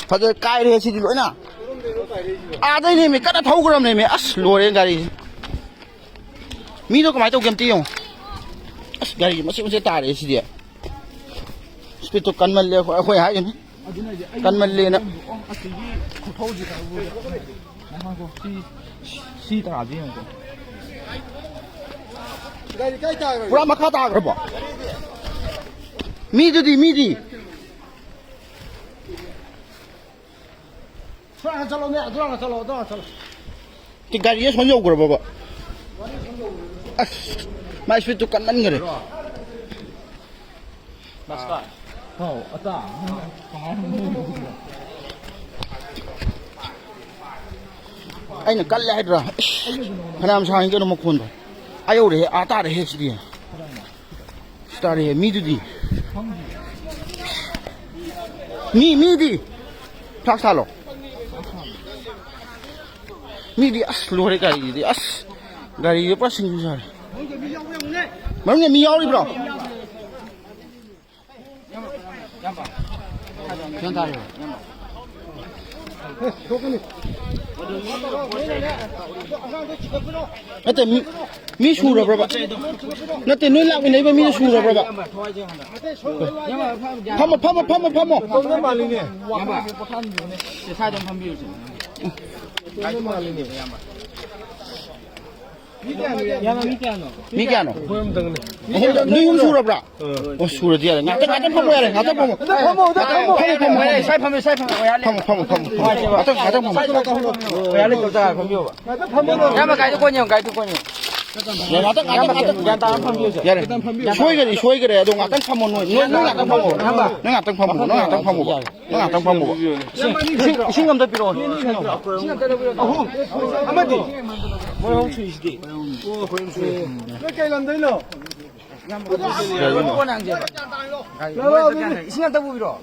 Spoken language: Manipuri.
파저 까이래 시디 로이나 아들님이 까다 타고 그러면 로레 가리 미도 그만 또 겸띠용 가리 맛이 따래 시디 스피드 간말래 호야 하긴 간말래나 브라 마카다 그러 봐 미디 cái gari nó nhiều rồi bà mai suy tụ cắn bắn người đấy anh là cắt lại rồi anh làm sao anh cái nó một khuôn rồi ai đâu đấy ta đấy hết gì ta đấy mi đi mi đi thắc sao rồi mi đi lùi cái gì đi gari apa sih besar mana ni miau ni bro jangan tahu nanti mi suruh berapa nanti nuih lagi ni mi suruh berapa pamo 미기야노. 누구 수라 브라? 수라 디야. 나한테 파모 야래. 나한테 파모. 파모. 야래 조자 파모. 야마 가이도 꼬녀. 나한테 파모. 야래. 소이 그래. 너 나한테 파모 너 나한테 파모. 나한테 파모. 신검도 필요. 신검 때려. 한마디. 뭐야 혹시 이시디? 몇 개를 안 되노? 신경 더 부비로.